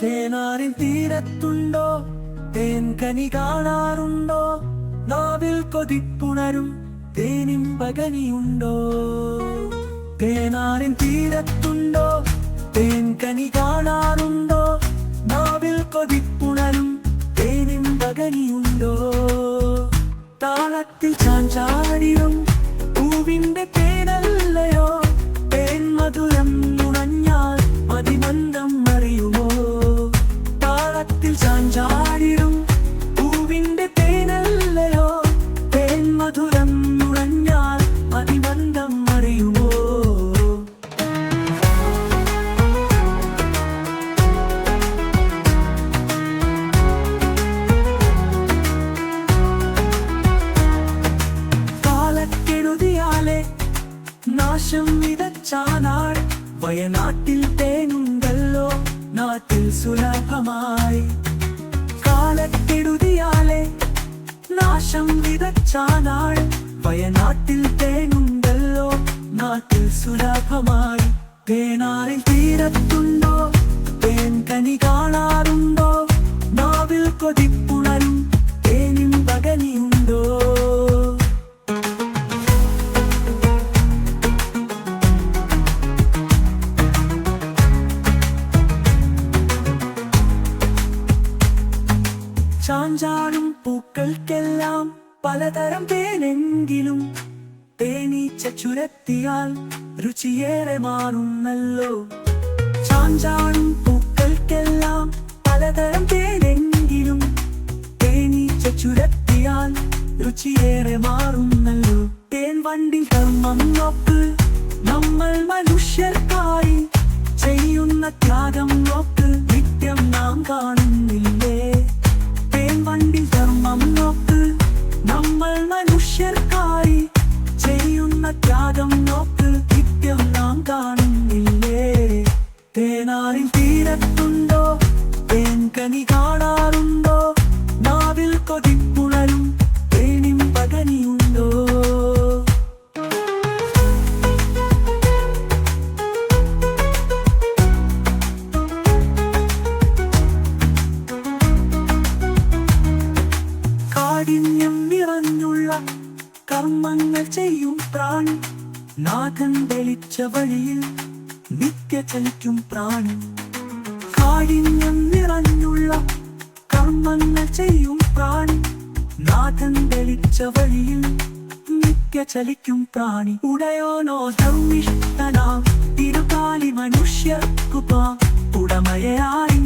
തേനാറിൻ തീരത്തുണ്ടോ തേൻകനി കാണാറുണ്ടോ? നാവിൽ കൊതിപ്പുണരും തേനിമ്പകനിയുണ്ടോ? തേനാറിൻ തീരത്തുണ്ടോ തേൻകനി കാണാറുണ്ടോ? നാവിൽ കൊതിപ്പുണരും തേനിമ്പകനിയുണ്ടോ? താളത്തിൽ ചാഞ്ചാടിയും പൂവിന്റെ തേനല്ലയോ? തേൻ മധുരം നുണഞ്ഞാൽ മതിമന്ദം അറിയുമോ? താളത്തിൽ ചാഞ്ചാടിയും പൂവിന്റെ തേനല്ലയോ? തേൻ മധുരം നുണഞ്ഞാൽ മതിമന്ദം അറിയുമോ? കാലക്കെഴുതിയാലേ നാശം വിതച്ചാനാൾ വയനാട്ടിൽ തേനുണ്ടല്ലോ നാട്ടിൽ സുലഭമായി. കാലക്കെഴുതിയാലേ നാശം വിതച്ചാനാൾ വയനാട്ടിൽ തേനുണ്ടല്ലോ നാട്ടിൽ സുലഭമായി. തേനാറിൻ തീരത്തുണ്ടോ തേൻകനി കാണാറുണ്ടോ? നാവിൽ കൊതിപ്പുണരും തേനിമ്പകനിയുണ്ടോ? ചാഞ്ചാടും പൂക്കൾക്കെല്ലാം പലതരം തേനെങ്കിലും തേനീച്ച ചുരത്തിയാൽ രുചിയേറെ മാറുന്നല്ലോ. ചാഞ്ചാടും പൂക്കൾക്കെല്ലാം പലതരം തേനെങ്കിലും തേനീച്ച ചുരത്തിയാൽ രുചിയേറെ മാറുന്നല്ലോ. തേൻ വണ്ടി കർമ്മം നോക്ക്, നമ്മൾ മനുഷ്യർക്കായി ചെയ്യുന്ന ത്യാഗം നോക്ക്, നിത്യം നാം കാണുന്നില്ലേ? വണ്ടി ധർമ്മം നോക്ക്, നമ്മൾ മനുഷ്യർക്കായി ചെയ്യുന്ന ത്യാഗം നോക്ക്, നിത്യം നാം കാണുന്നില്ലേ? തേനാറിൻ തീരത്തുണ്ടോ തേൻകനി കാണാറുണ്ടോ? നാവിൽ കൊതിപ്പുണരും തേനിമ്പകനിയുണ്ടോ? കാഠിന്യം നിറഞ്ഞുള്ള കർമ്മങ്ങൾ ചെയ്യും പ്രാണി, നാഥൻ തെളിച്ച വഴിയിൽ നിത്യ ചലിക്കും പ്രാണി. കാഠിന്യം നിറഞ്ഞുള്ള കർമ്മങ്ങൾ ചെയ്യും പ്രാണി, നാഥൻ തെളിച്ച വഴിയിൽ നിത്യ ചലിക്കും പ്രാണി. ഉടയോനോ ധർമ്മിഷ്ഠനാം തിരുകാലി മനുഷ്യർക്കുപാ ഉടമയായി